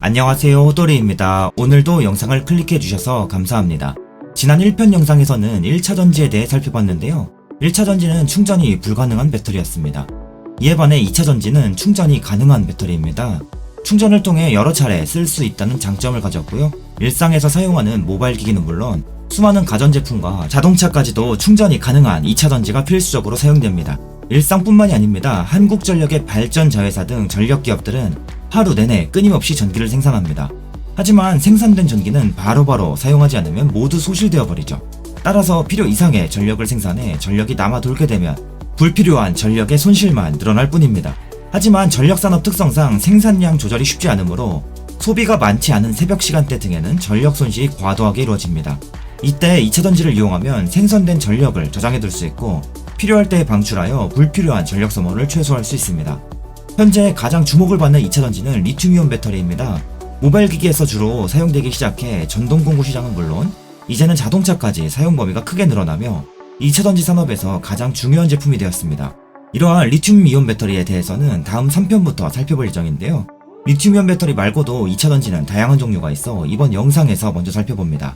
안녕하세요, 호돌이입니다. 오늘도 영상을 클릭해 주셔서 감사합니다. 지난 1편 영상에서는 1차 전지에 대해 살펴봤는데요. 1차 전지는 충전이 불가능한 배터리였습니다. 이에 반해 2차 전지는 충전이 가능한 배터리입니다. 충전을 통해 여러 차례 쓸 수 있다는 장점을 가졌고요. 일상에서 사용하는 모바일 기기는 물론 수많은 가전제품과 자동차까지도 충전이 가능한 2차 전지가 필수적으로 사용됩니다. 일상뿐만이 아닙니다. 한국전력의 발전자회사 등 전력기업들은 하루 내내 끊임없이 전기를 생산합니다. 하지만 생산된 전기는 바로바로 사용하지 않으면 모두 소실되어 버리죠. 따라서 필요 이상의 전력을 생산해 전력이 남아 돌게 되면 불필요한 전력의 손실만 늘어날 뿐입니다. 하지만 전력산업 특성상 생산량 조절이 쉽지 않으므로 소비가 많지 않은 새벽 시간대 등에는 전력 손실이 과도하게 이루어집니다. 이때 2차 전지를 이용하면 생산된 전력을 저장해둘 수 있고 필요할 때 방출하여 불필요한 전력 소모를 최소화할 수 있습니다. 현재 가장 주목을 받는 2차 전지는 리튬이온 배터리입니다. 모바일 기기에서 주로 사용되기 시작해 전동공구 시장은 물론 이제는 자동차까지 사용 범위가 크게 늘어나며 2차 전지 산업에서 가장 중요한 제품이 되었습니다. 이러한 리튬이온 배터리에 대해서는 다음 3편부터 살펴볼 예정인데요. 리튬이온 배터리 말고도 2차 전지는 다양한 종류가 있어 이번 영상에서 먼저 살펴봅니다.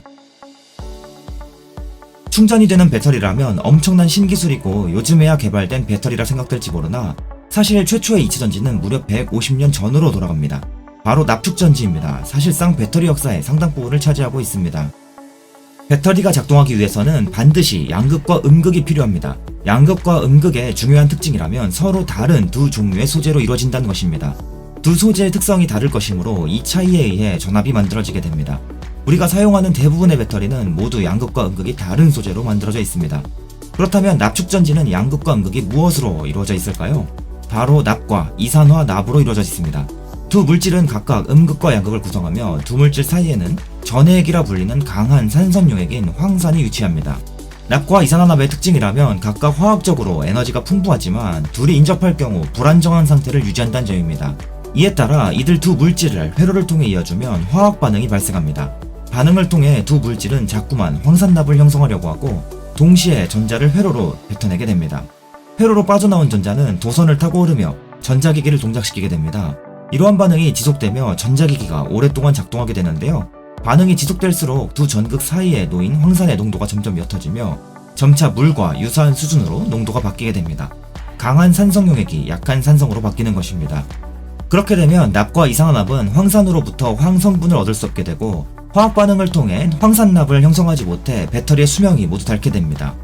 충전이 되는 배터리라면 엄청난 신기술이고 요즘에야 개발된 배터리라 생각될지 모르나 사실 최초의 2차 전지는 무려 150년 전으로 돌아갑니다. 바로 납축전지입니다. 사실상 배터리 역사의 상당 부분을 차지하고 있습니다. 배터리가 작동하기 위해서는 반드시 양극과 음극이 필요합니다. 양극과 음극의 중요한 특징이라면 서로 다른 두 종류의 소재로 이루어진다는 것입니다. 두 소재의 특성이 다를 것이므로 이 차이에 의해 전압이 만들어지게 됩니다. 우리가 사용하는 대부분의 배터리는 모두 양극과 음극이 다른 소재로 만들어져 있습니다. 그렇다면 납축전지는 양극과 음극이 무엇으로 이루어져 있을까요? 바로 납과 이산화 납으로 이루어져 있습니다. 두 물질은 각각 음극과 양극을 구성하며 두 물질 사이에는 전해액이라 불리는 강한 산성용액인 황산이 위치합니다. 납과 이산화납의 특징이라면 각각 화학적으로 에너지가 풍부하지만 둘이 인접할 경우 불안정한 상태를 유지한다는 점입니다. 이에 따라 이들 두 물질을 회로를 통해 이어주면 화학 반응이 발생합니다. 반응을 통해 두 물질은 자꾸만 황산납을 형성하려고 하고 동시에 전자를 회로로 뱉어내게 됩니다. 회로로 빠져나온 전자는 도선을 타고 흐르며 전자기기를 동작시키게 됩니다. 이러한 반응이 지속되며 전자기기가 오랫동안 작동하게 되는데요. 반응이 지속될수록 두 전극 사이에 놓인 황산의 농도가 점점 옅어지며 점차 물과 유사한 수준으로 농도가 바뀌게 됩니다. 강한 산성용액이 약한 산성으로 바뀌는 것입니다. 그렇게 되면 납과 이산화납은 황산으로부터 황성분을 얻을 수 없게 되고 화학 반응을 통해 황산납을 형성하지 못해 배터리의 수명이 모두 닳게 됩니다.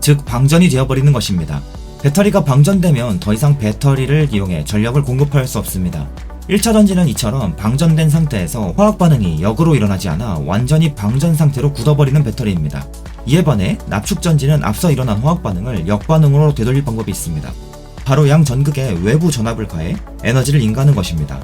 즉 방전이 되어버리는 것입니다. 배터리가 방전되면 더 이상 배터리를 이용해 전력을 공급할 수 없습니다. 1차 전지는 이처럼 방전된 상태에서 화학 반응이 역으로 일어나지 않아 완전히 방전 상태로 굳어버리는 배터리입니다. 이에 반해 납축전지는 앞서 일어난 화학 반응을 역반응으로 되돌릴 방법이 있습니다. 바로 양 전극에 외부 전압을 가해 에너지를 인가하는 것입니다.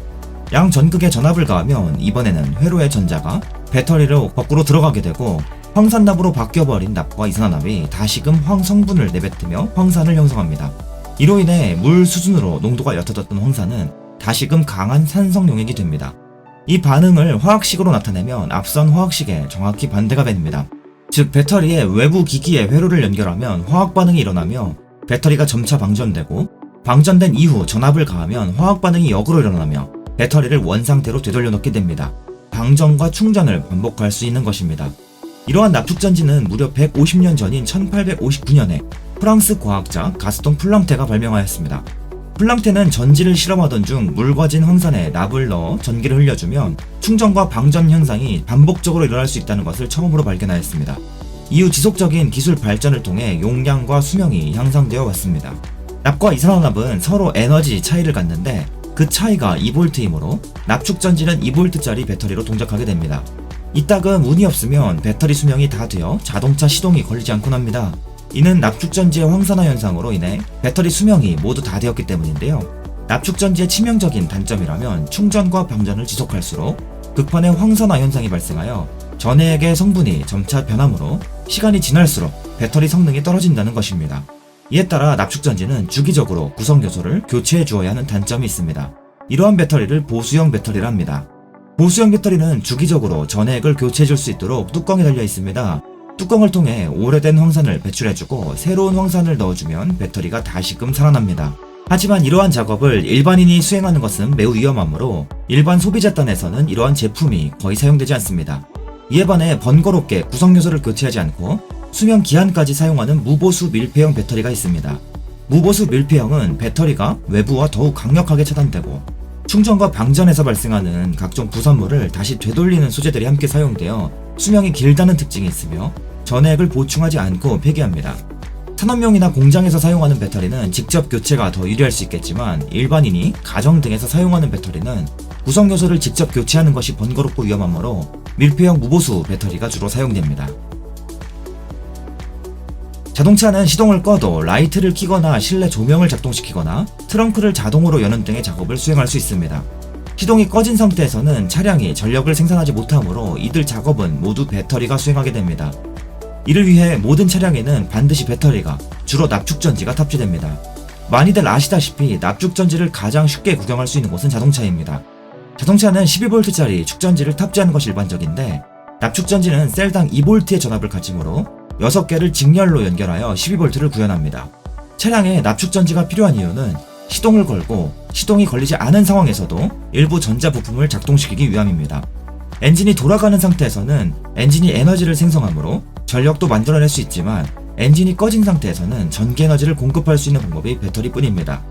양 전극에 전압을 가하면 이번에는 회로의 전자가 배터리로 거꾸로 들어가게 되고 황산납으로 바뀌어버린 납과 이산화납이 다시금 황성분을 내뱉으며 황산을 형성합니다. 이로 인해 물 수준으로 농도가 옅어졌던 황산은 다시금 강한 산성용액이 됩니다. 이 반응을 화학식으로 나타내면 앞선 화학식에 정확히 반대가 됩니다. 즉 배터리의 외부 기기에 회로를 연결하면 화학 반응이 일어나며 배터리가 점차 방전되고 방전된 이후 전압을 가하면 화학 반응이 역으로 일어나며 배터리를 원상태로 되돌려 놓게 됩니다. 방전과 충전을 반복할 수 있는 것입니다. 이러한 납축전지는 무려 150년 전인 1859년에 프랑스 과학자 가스통 플랑테가 발명하였습니다. 플랑테는 전지를 실험하던 중 묽어진 황산에 납을 넣어 전기를 흘려주면 충전과 방전 현상이 반복적으로 일어날 수 있다는 것을 처음으로 발견하였습니다. 이후 지속적인 기술 발전을 통해 용량과 수명이 향상되어 왔습니다. 납과 이산화납은 서로 에너지 차이를 갖는데 그 차이가 2V이므로 납축전지는 2V짜리 배터리로 동작하게 됩니다. 이따금 운이 없으면 배터리 수명이 다 되어 자동차 시동이 걸리지 않곤 합니다. 이는 납축전지의 황산화 현상으로 인해 배터리 수명이 모두 다 되었기 때문인데요. 납축전지의 치명적인 단점이라면 충전과 방전을 지속할수록 극판의 황산화 현상이 발생하여 전해액의 성분이 점차 변하므로 시간이 지날수록 배터리 성능이 떨어진다는 것입니다. 이에 따라 납축전지는 주기적으로 구성 요소를 교체해 주어야 하는 단점이 있습니다. 이러한 배터리를 보수형 배터리라 합니다. 보수형 배터리는 주기적으로 전해액을 교체해 줄 수 있도록 뚜껑이 달려 있습니다. 뚜껑을 통해 오래된 황산을 배출해주고 새로운 황산을 넣어주면 배터리가 다시금 살아납니다. 하지만 이러한 작업을 일반인이 수행하는 것은 매우 위험하므로 일반 소비자단에서는 이러한 제품이 거의 사용되지 않습니다. 이에 반해 번거롭게 구성 요소를 교체하지 않고 수명 기한까지 사용하는 무보수 밀폐형 배터리가 있습니다. 무보수 밀폐형은 배터리가 외부와 더욱 강력하게 차단되고 충전과 방전에서 발생하는 각종 부산물을 다시 되돌리는 소재들이 함께 사용되어 수명이 길다는 특징이 있으며 전해액을 보충하지 않고 폐기합니다. 산업용이나 공장에서 사용하는 배터리는 직접 교체가 더 유리할 수 있겠지만 일반인이 가정 등에서 사용하는 배터리는 구성 요소를 직접 교체하는 것이 번거롭고 위험하므로 밀폐형 무보수 배터리가 주로 사용됩니다. 자동차는 시동을 꺼도 라이트를 켜거나 실내 조명을 작동시키거나 트렁크를 자동으로 여는 등의 작업을 수행할 수 있습니다. 시동이 꺼진 상태에서는 차량이 전력을 생산하지 못하므로 이들 작업은 모두 배터리가 수행하게 됩니다. 이를 위해 모든 차량에는 반드시 배터리가, 주로 납축전지가 탑재됩니다. 많이들 아시다시피 납축전지를 가장 쉽게 구경할 수 있는 곳은 자동차입니다. 자동차는 12V짜리 축전지를 탑재하는 것이 일반적인데 납축전지는 셀당 2V의 전압을 가지므로 6개를 직렬로 연결하여 12V를 구현합니다. 차량에 납축전지가 필요한 이유는 시동을 걸고 시동이 걸리지 않은 상황에서도 일부 전자 부품을 작동시키기 위함입니다. 엔진이 돌아가는 상태에서는 엔진이 에너지를 생성하므로 전력도 만들어낼 수 있지만 엔진이 꺼진 상태에서는 전기 에너지를 공급할 수 있는 방법이 배터리뿐입니다.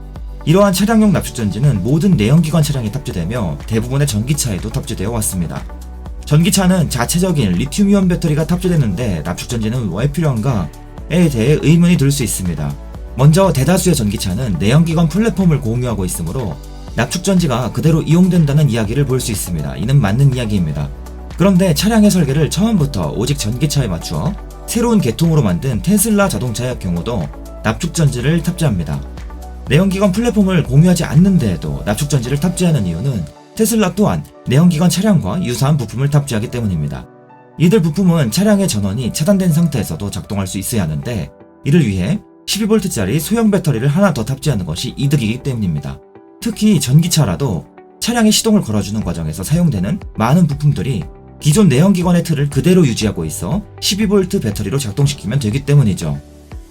이러한 차량용 납축전지는 모든 내연기관 차량에 탑재되며 대부분의 전기차에도 탑재되어 왔습니다. 전기차는 자체적인 리튬이온 배터리가 탑재되는데 납축전지는 왜 필요한가에 대해 의문이 들 수 있습니다. 먼저 대다수의 전기차는 내연기관 플랫폼을 공유하고 있으므로 납축전지가 그대로 이용된다는 이야기를 볼 수 있습니다. 이는 맞는 이야기입니다. 그런데 차량의 설계를 처음부터 오직 전기차에 맞추어 새로운 계통으로 만든 테슬라 자동차의 경우도 납축전지를 탑재합니다. 내연기관 플랫폼을 공유하지 않는데에도 납축전지를 탑재하는 이유는 테슬라 또한 내연기관 차량과 유사한 부품을 탑재하기 때문입니다. 이들 부품은 차량의 전원이 차단된 상태에서도 작동할 수 있어야 하는데 이를 위해 12V짜리 소형 배터리를 하나 더 탑재하는 것이 이득이기 때문입니다. 특히 전기차라도 차량의 시동을 걸어주는 과정에서 사용되는 많은 부품들이 기존 내연기관의 틀을 그대로 유지하고 있어 12V 배터리로 작동시키면 되기 때문이죠.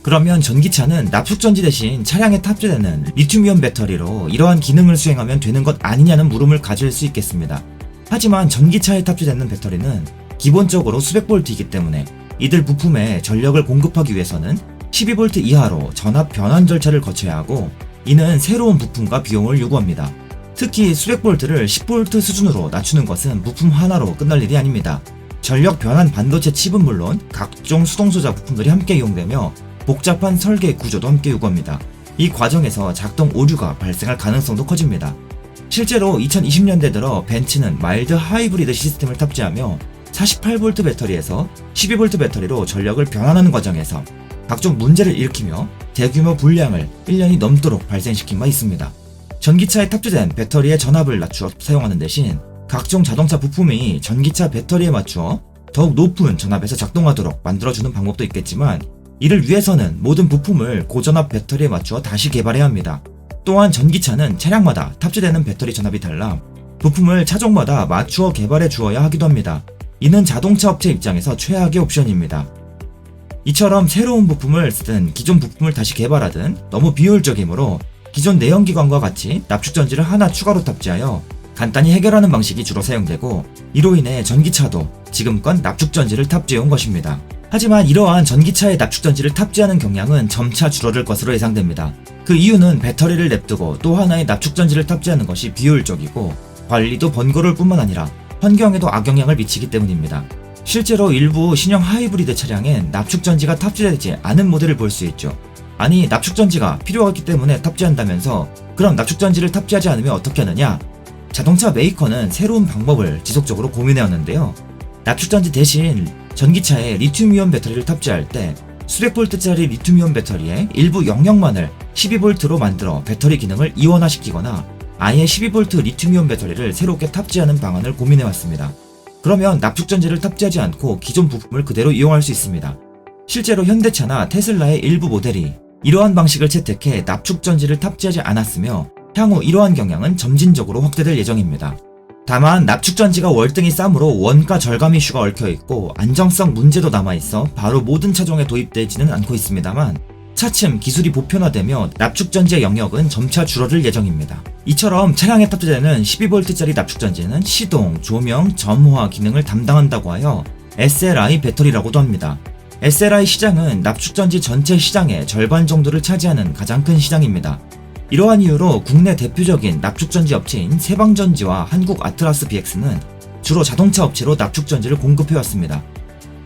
그러면 전기차는 납축전지 대신 차량에 탑재되는 리튬이온 배터리로 이러한 기능을 수행하면 되는 것 아니냐는 물음을 가질 수 있겠습니다. 하지만 전기차에 탑재되는 배터리는 기본적으로 수백 볼트이기 때문에 이들 부품에 전력을 공급하기 위해서는 12V 이하로 전압 변환 절차를 거쳐야 하고 이는 새로운 부품과 비용을 요구합니다. 특히 수백 볼트를 10V 수준으로 낮추는 것은 부품 하나로 끝날 일이 아닙니다. 전력 변환 반도체 칩은 물론 각종 수동소자 부품들이 함께 이용되며 복잡한 설계 구조도 함께 요구합니다. 이 과정에서 작동 오류가 발생할 가능성도 커집니다. 실제로 2020년대 들어 벤츠는 마일드 하이브리드 시스템을 탑재하며 48V 배터리에서 12V 배터리로 전력을 변환하는 과정에서 각종 문제를 일으키며 대규모 불량을 1년이 넘도록 발생시킨 바 있습니다. 전기차에 탑재된 배터리의 전압을 낮추어 사용하는 대신 각종 자동차 부품이 전기차 배터리에 맞추어 더욱 높은 전압에서 작동하도록 만들어주는 방법도 있겠지만 이를 위해서는 모든 부품을 고전압 배터리에 맞추어 다시 개발해야 합니다. 또한 전기차는 차량마다 탑재되는 배터리 전압이 달라 부품을 차종마다 맞추어 개발해 주어야 하기도 합니다. 이는 자동차 업체 입장에서 최악의 옵션입니다. 이처럼 새로운 부품을 쓰든 기존 부품을 다시 개발하든 너무 비효율적이므로 기존 내연기관과 같이 납축전지를 하나 추가로 탑재하여 간단히 해결하는 방식이 주로 사용되고 이로 인해 전기차도 지금껏 납축전지를 탑재해온 것입니다. 하지만 이러한 전기차에 납축전지를 탑재하는 경향은 점차 줄어들 것으로 예상됩니다. 그 이유는 배터리를 냅두고 또 하나의 납축전지를 탑재하는 것이 비효율적이고 관리도 번거로울 뿐만 아니라 환경에도 악영향을 미치기 때문입니다. 실제로 일부 신형 하이브리드 차량엔 납축전지가 탑재되지 않은 모델을 볼 수 있죠. 아니 납축전지가 필요하기 때문에 탑재한다면서 그럼 납축전지를 탑재하지 않으면 어떻게 하느냐? 자동차 메이커는 새로운 방법을 지속적으로 고민해왔는데요. 납축전지 대신 전기차에 리튬이온 배터리를 탑재할 때 수백 볼트짜리 리튬이온 배터리의 일부 영역만을 12V로 만들어 배터리 기능을 이원화시키거나 아예 12V 리튬이온 배터리를 새롭게 탑재하는 방안을 고민해왔습니다. 그러면 납축전지를 탑재하지 않고 기존 부품을 그대로 이용할 수 있습니다. 실제로 현대차나 테슬라의 일부 모델이 이러한 방식을 채택해 납축전지를 탑재하지 않았으며 향후 이러한 경향은 점진적으로 확대될 예정입니다. 다만 납축전지가 월등히 싸므로 원가 절감 이슈가 얽혀있고 안정성 문제도 남아있어 바로 모든 차종에 도입되지는 않고 있습니다만 차츰 기술이 보편화되며 납축전지의 영역은 점차 줄어들 예정입니다. 이처럼 차량에 탑재되는 12V짜리 납축전지는 시동, 조명, 점화 기능을 담당한다고 하여 SLI 배터리라고도 합니다. SLI 시장은 납축전지 전체 시장의 절반 정도를 차지하는 가장 큰 시장입니다. 이러한 이유로 국내 대표적인 납축전지 업체인 세방전지와 한국 아트라스 BX는 주로 자동차 업체로 납축전지를 공급해왔습니다.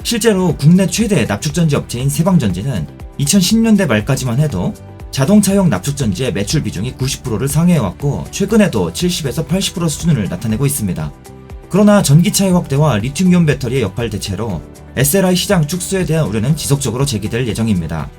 실제로 국내 최대 납축전지 업체인 세방전지는 2010년대 말까지만 해도 자동차용 납축전지의 매출 비중이 90%를 상회해왔고 최근에도 70에서 80% 수준을 나타내고 있습니다. 그러나 전기차의 확대와 리튬이온 배터리의 역할 대체로 SLI 시장 축소에 대한 우려는 지속적으로 제기될 예정입니다.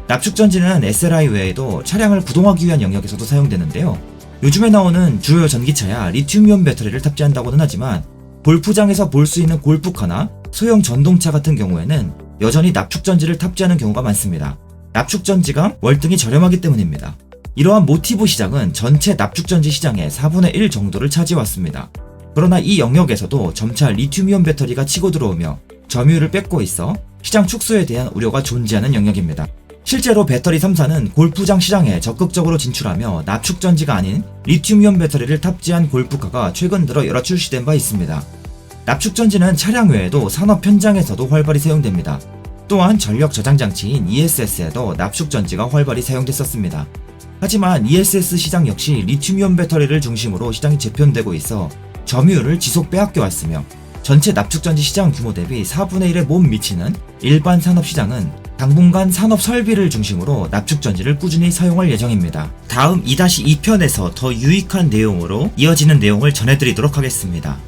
납축전지는 SLI 외에도 차량을 구동하기 위한 영역에서도 사용되는데요. 요즘에 나오는 주요 전기차야 리튬이온 배터리를 탑재한다고는 하지만 골프장에서 볼 수 있는 골프카나 소형 전동차 같은 경우에는 여전히 납축전지를 탑재하는 경우가 많습니다. 납축전지가 월등히 저렴하기 때문입니다. 이러한 모티브 시장은 전체 납축전지 시장의 4분의 1 정도를 차지해왔습니다. 그러나 이 영역에서도 점차 리튬이온 배터리가 치고 들어오며 점유율을 뺏고 있어 시장 축소에 대한 우려가 존재하는 영역입니다. 실제로 배터리 3사는 골프장 시장에 적극적으로 진출하며 납축전지가 아닌 리튬이온 배터리를 탑재한 골프카가 최근 들어 여러 출시된 바 있습니다. 납축전지는 차량 외에도 산업 현장에서도 활발히 사용됩니다. 또한 전력 저장 장치인 ESS에도 납축전지가 활발히 사용됐었습니다. 하지만 ESS 시장 역시 리튬이온 배터리를 중심으로 시장이 재편되고 있어 점유율을 지속 빼앗겨 왔으며 전체 납축전지 시장 규모 대비 4분의 1에 못 미치는 일반 산업 시장은 당분간 산업 설비를 중심으로 납축전지를 꾸준히 사용할 예정입니다. 다음 2-2편에서 더 유익한 내용으로 이어지는 내용을 전해드리도록 하겠습니다.